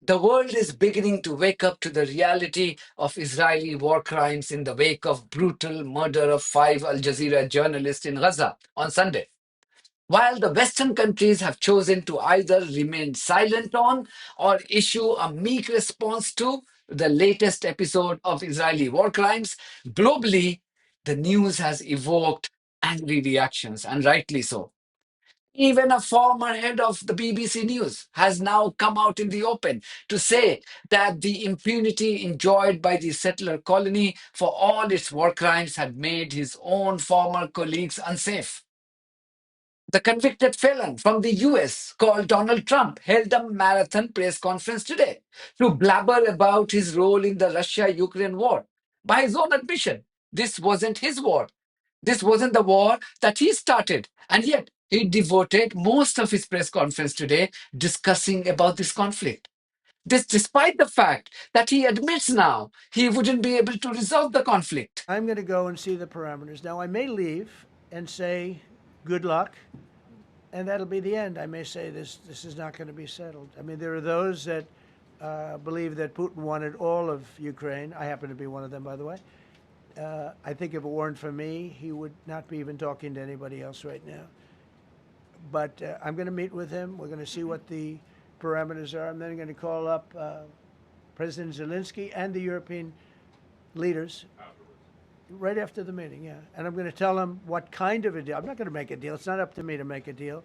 The world is beginning to wake up to the reality of Israeli war crimes in the wake of brutal murder of 5 Al Jazeera journalists in Gaza on Sunday. While the Western countries have chosen to either remain silent on or issue a meek response to the latest episode of Israeli war crimes, globally, the news has evoked angry reactions, and rightly so. Even a former head of the BBC News has now come out in the open to say that the impunity enjoyed by the settler colony for all its war crimes had made his own former colleagues unsafe. The convicted felon from the US called Donald Trump held a marathon press conference today to blabber about his role in the Russia-Ukraine war. By his own admission, this wasn't his war. This wasn't the war that he started. And yet, he devoted most of his press conference today discussing about this conflict. This despite the fact that he admits now he wouldn't be able to resolve the conflict. I'm going to go and see the parameters. Now, I may leave and say, good luck, and that'll be the end. I may say this is not going to be settled. I mean, there are those that believe that Putin wanted all of Ukraine. I happen to be one of them, by the way. I think if it weren't for me, he would not be even talking to anybody else right now. But I'm going to meet with him. We're going to see what the parameters are. I'm then going to call up President Zelensky and the European leaders right after the meeting, yeah. And I'm going to tell them what kind of a deal. I'm not going to make a deal. It's not up to me to make a deal.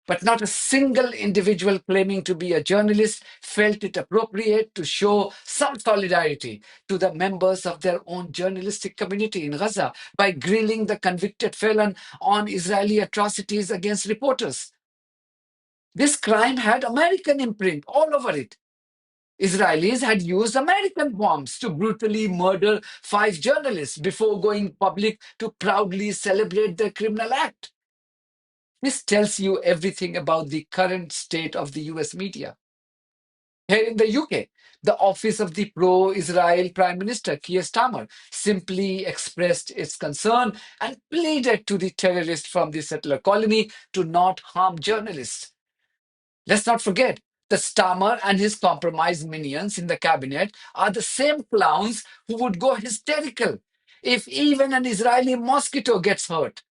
But not a single individual claiming to be a journalist felt it appropriate to show some solidarity to the members of their own journalistic community in Gaza by grilling the convicted felon on Israeli atrocities against reporters. This crime had American imprint all over it. Israelis had used American bombs to brutally murder 5 journalists before going public to proudly celebrate their criminal act. This tells you everything about the current state of the US media. Here in the UK, the office of the pro-Israel Prime Minister, Keir Starmer, simply expressed its concern and pleaded to the terrorists from the settler colony to not harm journalists. Let's not forget, the Starmer and his compromised minions in the cabinet are the same clowns who would go hysterical if even an Israeli mosquito gets hurt.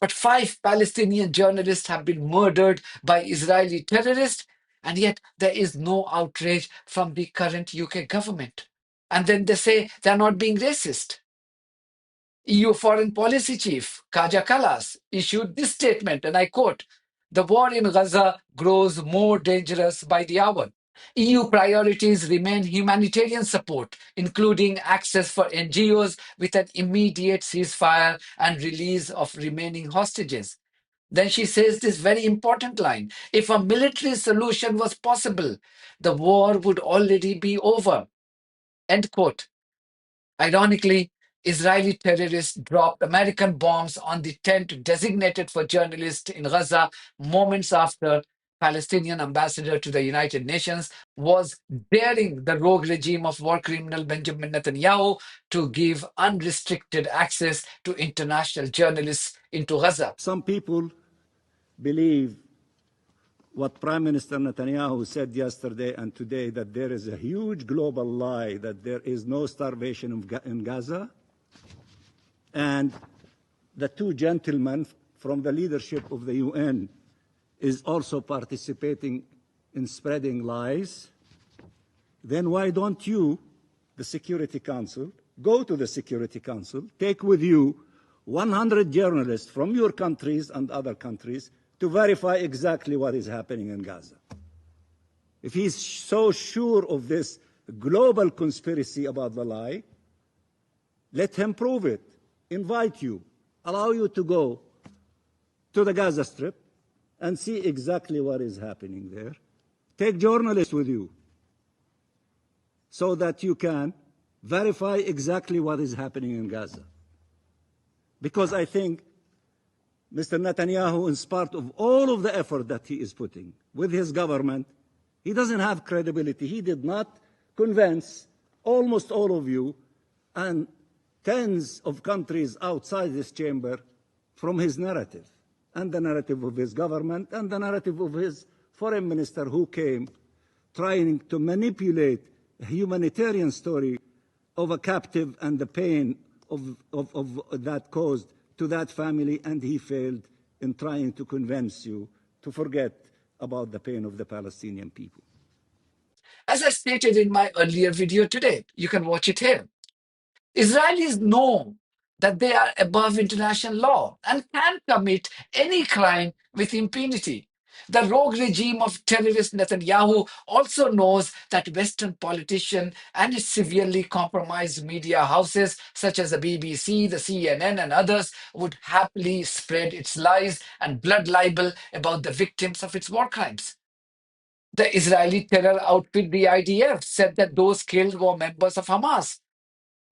But 5 Palestinian journalists have been murdered by Israeli terrorists, and yet there is no outrage from the current UK government. And then they say they're not being racist. EU Foreign Policy Chief Kaja Kallas issued this statement, and I quote, "The war in Gaza grows more dangerous by the hour. EU priorities remain humanitarian support, including access for NGOs with an immediate ceasefire and release of remaining hostages." Then she says this very important line: if a military solution was possible, the war would already be over. End quote. Ironically, Israeli terrorists dropped American bombs on the tent designated for journalists in Gaza moments after Palestinian ambassador to the United Nations was daring the rogue regime of war criminal Benjamin Netanyahu to give unrestricted access to international journalists into Gaza. Some people believe what Prime Minister Netanyahu said yesterday and today, that there is a huge global lie, that there is no starvation in Gaza. And the 2 gentlemen from the leadership of the UN is also participating in spreading lies. Then why don't you, the Security Council, go to the Security Council, take with you 100 journalists from your countries and other countries to verify exactly what is happening in Gaza? If he's so sure of this global conspiracy about the lie, let him prove it. Invite you, allow you to go to the Gaza Strip and see exactly what is happening there. Take journalists with you so that you can verify exactly what is happening in Gaza. Because I think Mr. Netanyahu, in spite of all of the effort that he is putting with his government, he doesn't have credibility. He did not convince almost all of you and tens of countries outside this chamber from his narrative, and the narrative of his government, and the narrative of his foreign minister who came trying to manipulate a humanitarian story of a captive and the pain of that caused to that family, and he failed in trying to convince you to forget about the pain of the Palestinian people. As I stated in my earlier video today, you can watch it here. Israelis know that they are above international law and can commit any crime with impunity. The rogue regime of terrorist Netanyahu also knows that Western politicians and its severely compromised media houses, such as the BBC, the CNN, and others, would happily spread its lies and blood libel about the victims of its war crimes. The Israeli terror outfit, the IDF, said that those killed were members of Hamas.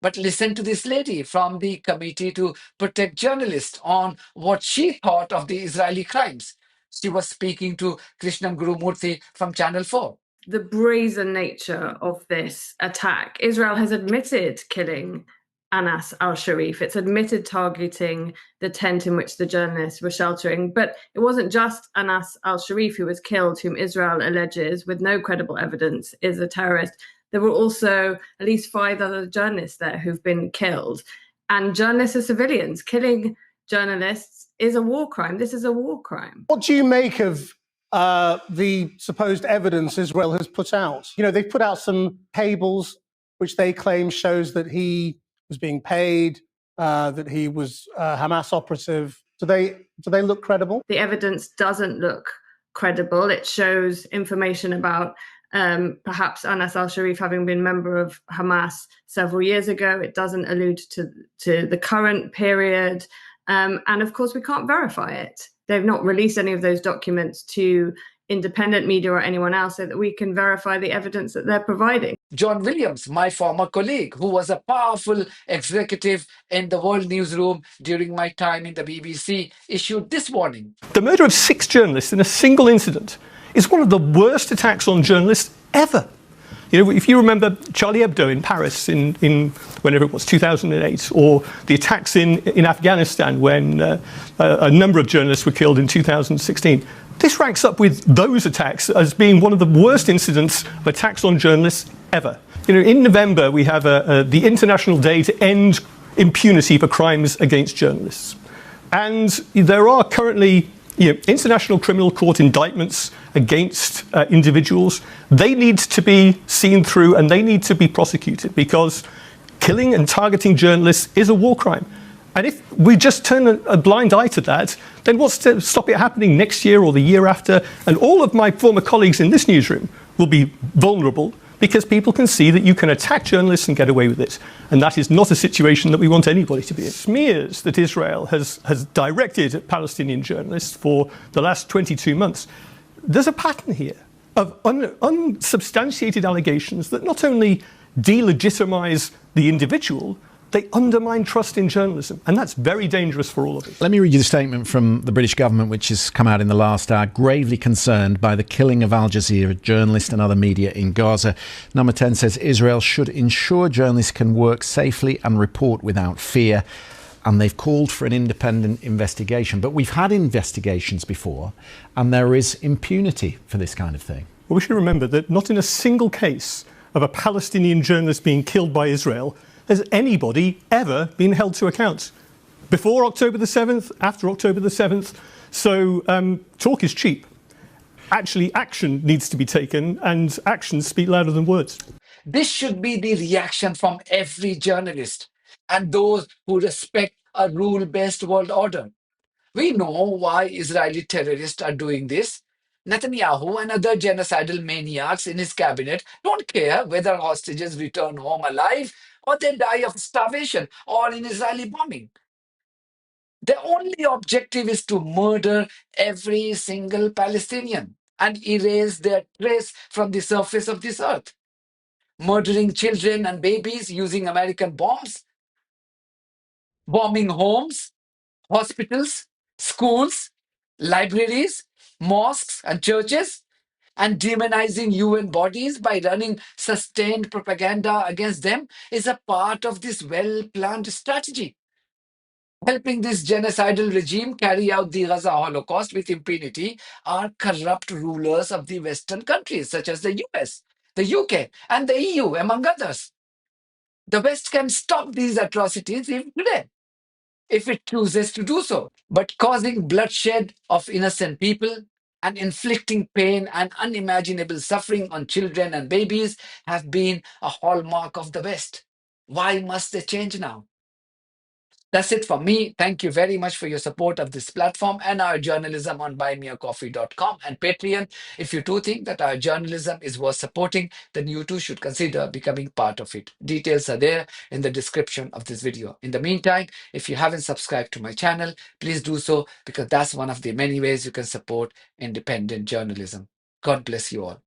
But listen to this lady from the Committee to Protect Journalists on what she thought of the Israeli crimes. She was speaking to Krishnan Gurumurthy from Channel 4. The brazen nature of this attack. Israel has admitted killing Anas al-Sharif. It's admitted targeting the tent in which the journalists were sheltering. But it wasn't just Anas al-Sharif who was killed, whom Israel alleges, with no credible evidence, is a terrorist. There were also at least 5 other journalists there who've been killed. And journalists are civilians. Killing journalists is a war crime. This is a war crime. What do you make of the supposed evidence Israel has put out? You know, they've put out some cables which they claim shows that he was being paid, that he was a Hamas operative. Do they look credible? The evidence doesn't look credible. It shows information about perhaps Anas al-Sharif having been a member of Hamas several years ago. It doesn't allude to the current period. And of course, we can't verify it. They've not released any of those documents to independent media or anyone else so that we can verify the evidence that they're providing. Jon Williams, my former colleague, who was a powerful executive in the World Newsroom during my time in the BBC, issued this warning. The murder of 6 journalists in a single incident is one of the worst attacks on journalists ever. You know, if you remember Charlie Hebdo in Paris in whenever it was, 2008, or the attacks in Afghanistan when a number of journalists were killed in 2016, this ranks up with those attacks as being one of the worst incidents of attacks on journalists ever. You know, in November we have the International Day to End Impunity for Crimes Against Journalists, and there are currently International Criminal Court indictments against individuals. They need to be seen through and they need to be prosecuted, because killing and targeting journalists is a war crime. And if we just turn a blind eye to that, then what's to stop it happening next year or the year after? And all of my former colleagues in this newsroom will be vulnerable, because people can see that you can attack journalists and get away with it. And that is not a situation that we want anybody to be in. Smears that Israel has directed at Palestinian journalists for the last 22 months. There's a pattern here of unsubstantiated allegations that not only delegitimize the individual, they undermine trust in journalism, and that's very dangerous for all of us. Let me read you the statement from the British government, which has come out in the last hour. Gravely concerned by the killing of Aljazeera journalists and other media in Gaza. Number 10 says Israel should ensure journalists can work safely and report without fear. And they've called for an independent investigation. But we've had investigations before, and there is impunity for this kind of thing. Well, we should remember that not in a single case of a Palestinian journalist being killed by Israel has anybody ever been held to account. Before October the 7th, after October the 7th. So talk is cheap. Actually, action needs to be taken, and actions speak louder than words. This should be the reaction from every journalist and those who respect a rule-based world order. We know why Israeli terrorists are doing this. Netanyahu and other genocidal maniacs in his cabinet don't care whether hostages return home alive or they die of starvation or in Israeli bombing. Their only objective is to murder every single Palestinian and erase their trace from the surface of this earth. Murdering children and babies using American bombs, bombing homes, hospitals, schools, libraries, mosques, and churches, and demonizing UN bodies by running sustained propaganda against them is a part of this well-planned strategy. Helping this genocidal regime carry out the Gaza Holocaust with impunity are corrupt rulers of the Western countries, such as the US, the UK, and the EU, among others. The West can stop these atrocities even today, if it chooses to do so. But causing bloodshed of innocent people and inflicting pain and unimaginable suffering on children and babies have been a hallmark of the West. Why must they change now? That's it from me. Thank you very much for your support of this platform and our journalism on buymeacoffee.com and Patreon. If you too think that our journalism is worth supporting, then you too should consider becoming part of it. Details are there in the description of this video. In the meantime, if you haven't subscribed to my channel, please do so, because that's one of the many ways you can support independent journalism. God bless you all.